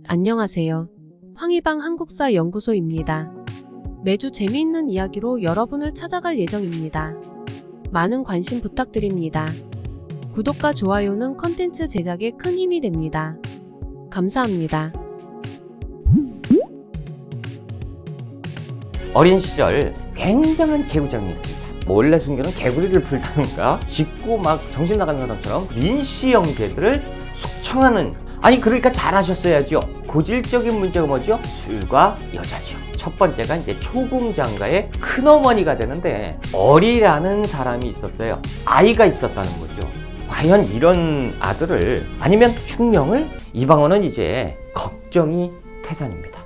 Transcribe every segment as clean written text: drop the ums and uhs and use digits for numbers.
안녕하세요. 황희방 한국사 연구소입니다. 매주 재미있는 이야기로 여러분을 찾아갈 예정입니다. 많은 관심 부탁드립니다. 구독과 좋아요는 컨텐츠 제작에 큰 힘이 됩니다. 감사합니다. 어린 시절 굉장한 개구장이었습니다. 몰래 숨겨놓은 개구리를 풀다든가 짖고 막 정신 나가는 사람처럼 민씨 형제들을 숙청하는, 아니 그러니까 잘하셨어야죠. 고질적인 문제가 뭐죠? 술과 여자죠. 첫 번째가 이제 초궁장가의 큰어머니가 되는데 어리라는 사람이 있었어요. 아이가 있었다는 거죠. 과연 이런 아들을, 아니면 충명을? 이방원은 이제 걱정이 태산입니다.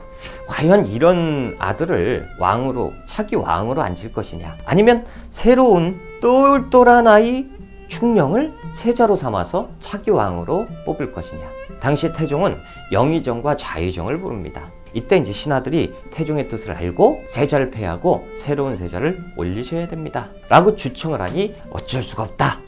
과연 이런 아들을 왕으로, 차기 왕으로 앉힐 것이냐, 아니면 새로운 똘똘한 아이 충명을 세자로 삼아서 차기 왕으로 뽑을 것이냐. 당시 태종은 영의정과 좌의정을 부릅니다. 이때 이제 신하들이 태종의 뜻을 알고 세자를 폐하고 새로운 세자를 올리셔야 됩니다 라고 주청을 하니 어쩔 수가 없다.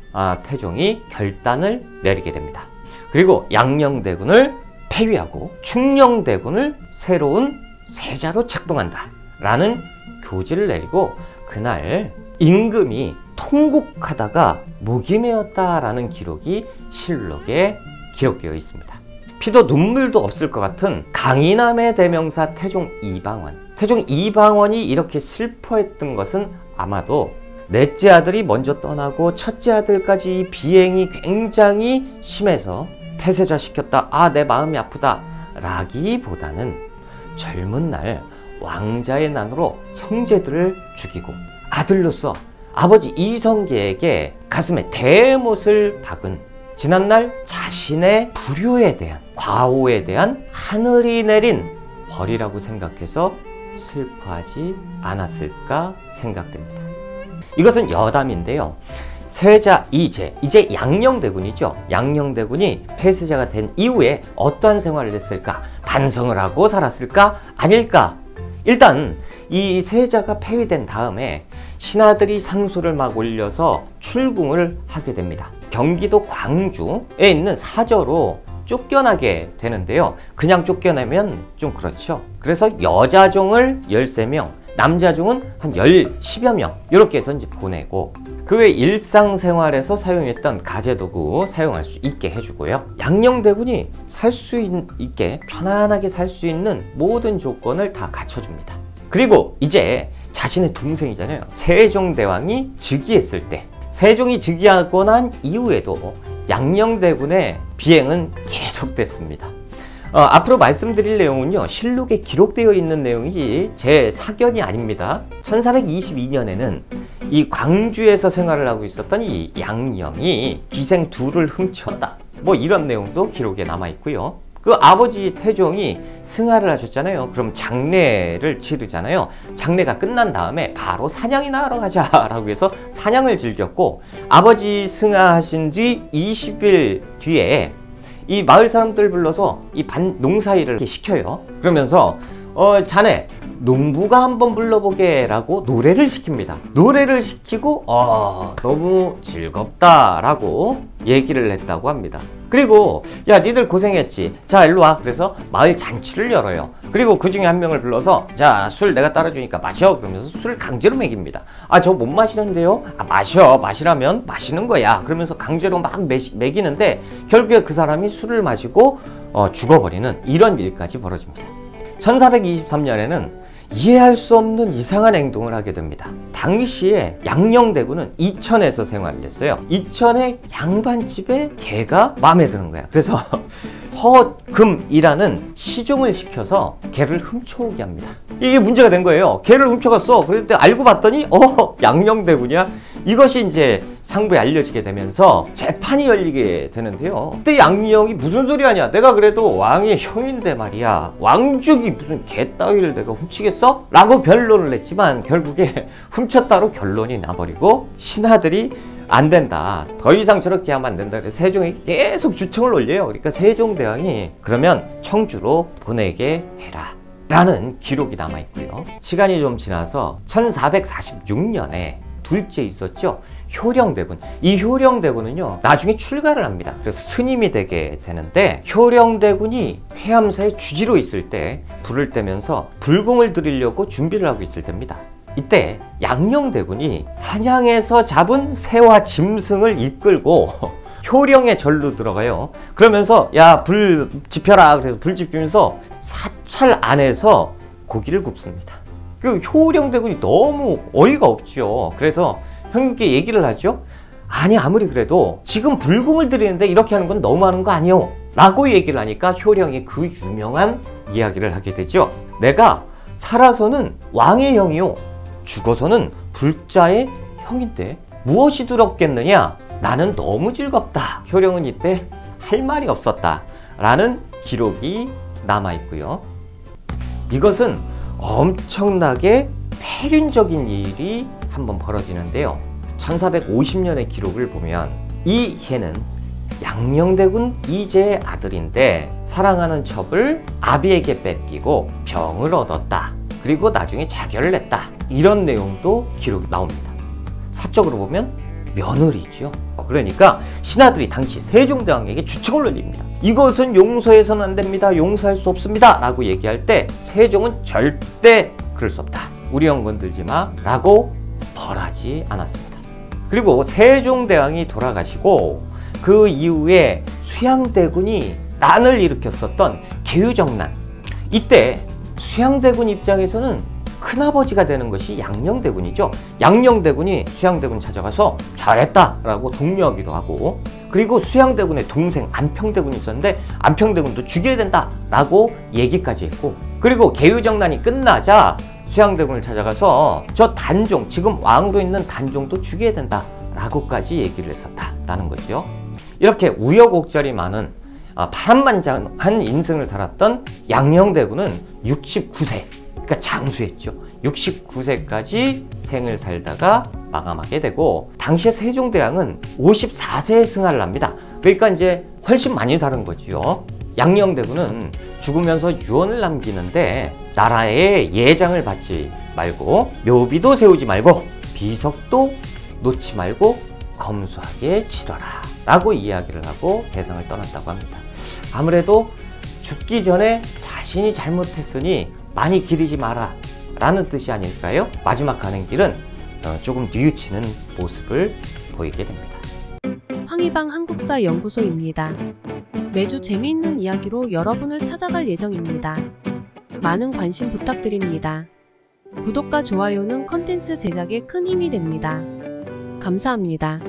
태종이 결단을 내리게 됩니다. 그리고 양녕대군을 폐위하고 충녕대군을 새로운 세자로 책동한다 라는 교지를 내리고, 그날 임금이 통곡하다가 목이 메었다라는 기록이 실록에 기록되어 있습니다. 피도 눈물도 없을 것 같은 강인함의 대명사 태종 이방원. 태종 이방원이 이렇게 슬퍼했던 것은 아마도 넷째 아들이 먼저 떠나고 첫째 아들까지 비행이 굉장히 심해서 폐세자 시켰다, 내 마음이 아프다 라기보다는 젊은 날 왕자의 난으로 형제들을 죽이고 아들로서 아버지 이성계에게 가슴에 대못을 박은, 지난날 자신의 불효에 대한, 과오에 대한 하늘이 내린 벌이라고 생각해서 슬퍼하지 않았을까 생각됩니다. 이것은 여담인데요. 세자 이제 양녕대군이죠. 양녕대군이 폐세자가 된 이후에 어떠한 생활을 했을까? 반성을 하고 살았을까? 아닐까? 일단 이 세자가 폐위된 다음에 신하들이 상소를 막 올려서 출궁을 하게 됩니다. 경기도 광주에 있는 사저로 쫓겨나게 되는데요. 그냥 쫓겨나면 좀 그렇죠. 그래서 여자종을 13명, 남자종은 한 10여 명 이렇게 해서 이제 보내고, 그 외 일상생활에서 사용했던 가재도구 사용할 수 있게 해주고요. 양녕대군이 살 수 있게 편안하게 살 수 있는 모든 조건을 다 갖춰줍니다. 그리고 이제 자신의 동생이잖아요. 세종대왕이 즉위했을 때, 세종이 즉위하고 난 이후에도 양녕대군의 비행은 계속됐습니다. 앞으로 말씀드릴 내용은요, 실록에 기록되어 있는 내용이지 제 사견이 아닙니다. 1422년에는 이 광주에서 생활을 하고 있었던 이 양녕이 기생 둘을 훔쳤다, 뭐 이런 내용도 기록에 남아 있고요. 그 아버지 태종이 승하를 하셨잖아요. 그럼 장례를 치르잖아요. 장례가 끝난 다음에 바로 사냥이나 하러 가자라고 해서 사냥을 즐겼고, 아버지 승하하신 뒤 20일 뒤에 이 마을 사람들 불러서 이 농사일을 이렇게 시켜요. 그러면서 자네 농부가 한번 불러보게 라고 노래를 시킵니다. 노래를 시키고 너무 즐겁다 라고 얘기를 했다고 합니다. 그리고 야, 니들 고생했지, 자 일로 와. 그래서 마을 잔치를 열어요. 그리고 그 중에 한 명을 불러서 자, 술 내가 따라주니까 마셔. 그러면서 술을 강제로 먹입니다. 저 못 마시는데요. 마시라면 마시는 거야. 그러면서 강제로 막 먹이는데 결국에 그 사람이 술을 마시고 죽어버리는 이런 일까지 벌어집니다. 1423년에는 이해할 수 없는 이상한 행동을 하게 됩니다. 당시에 양녕대군은 이천에서 생활을 했어요. 이천의 양반집에 개가 마음에 드는 거야. 그래서 허금이라는 시종을 시켜서 개를 훔쳐오게 합니다. 이게 문제가 된 거예요. 개를 훔쳐갔어. 그런데 알고 봤더니 양녕대군이야. 이것이 이제 상부에 알려지게 되면서 재판이 열리게 되는데요. 그때 양녕이 무슨 소리 하냐, 내가 그래도 왕의 형인데 말이야, 왕족이 무슨 개 따위를 내가 훔치겠어? 라고 변론을 했지만 결국에 훔쳤다로 결론이 나버리고, 신하들이 안 된다, 더 이상 저렇게 하면 안 된다, 그래서 세종에게 계속 주청을 올려요. 그러니까 세종대왕이 그러면 청주로 보내게 해라 라는 기록이 남아 있고요. 시간이 좀 지나서 1446년에 둘째 있었죠. 효령대군. 이 효령대군은요, 나중에 출가를 합니다. 그래서 스님이 되게 되는데, 효령대군이 해암사의 주지로 있을 때 불을 떼면서 불공을 드리려고 준비를 하고 있을 때입니다. 이때 양녕대군이 사냥해서 잡은 새와 짐승을 이끌고 효령의 절로 들어가요. 그러면서 야, 불 지펴라. 그래서 불 지피면서 사찰 안에서 고기를 굽습니다. 그 효령대군이 너무 어이가 없죠. 그래서 형님께 얘기를 하죠. 아니, 아무리 그래도 지금 불공을 드리는데 이렇게 하는 건 너무하는 거 아니오? 라고 얘기를 하니까 효령이 그 유명한 이야기를 하게 되죠. 내가 살아서는 왕의 형이요, 죽어서는 불자의 형인데 무엇이 두렵겠느냐? 나는 너무 즐겁다. 효령은 이때 할 말이 없었다 라는 기록이 남아있고요. 이것은 엄청나게 폐륜적인 일이 한번 벌어지는데요. 1450년의 기록을 보면 이 해는 양녕대군 이제의 아들인데 사랑하는 첩을 아비에게 뺏기고 병을 얻었다. 그리고 나중에 자결을 했다. 이런 내용도 기록 나옵니다. 사적으로 보면 며느리죠. 그러니까 신하들이 당시 세종대왕에게 주책을 올립니다. 이것은 용서해서는 안 됩니다. 용서할 수 없습니다. 라고 얘기할 때 세종은 절대 그럴 수 없다. 우리 형 건들지 마. 라고 벌하지 않았습니다. 그리고 세종대왕이 돌아가시고 그 이후에 수양대군이 난을 일으켰었던 계유정난. 이때 수양대군 입장에서는 큰아버지가 되는 것이 양녕대군이죠. 양녕대군이 수양대군 찾아가서 잘했다 라고 독려하기도 하고, 그리고 수양대군의 동생 안평대군이 있었는데 안평대군도 죽여야 된다 라고 얘기까지 했고, 그리고 계유정난이 끝나자 수양대군을 찾아가서 저 단종, 지금 왕으로 있는 단종도 죽여야 된다 라고까지 얘기를 했었다 라는 거죠. 이렇게 우여곡절이 많은 파란만장한 인생을 살았던 양녕대군은 69세, 그러니까 장수했죠. 69세까지 생을 살다가 마감하게 되고, 당시에 세종대왕은 54세에 승하를 합니다. 그러니까 이제 훨씬 많이 사는 거지요. 양녕대군은 죽으면서 유언을 남기는데, 나라에 예장을 받지 말고 묘비도 세우지 말고 비석도 놓지 말고 검소하게 치러라 라고 이야기를 하고 세상을 떠났다고 합니다. 아무래도 죽기 전에 자신이 잘못했으니 많이 기르지 마라 라는 뜻이 아닐까요? 마지막 가는 길은 조금 뉘우치는 모습을 보이게 됩니다. 황희방 한국사 연구소입니다. 매주 재미있는 이야기로 여러분을 찾아갈 예정입니다. 많은 관심 부탁드립니다. 구독과 좋아요는 컨텐츠 제작에 큰 힘이 됩니다. 감사합니다.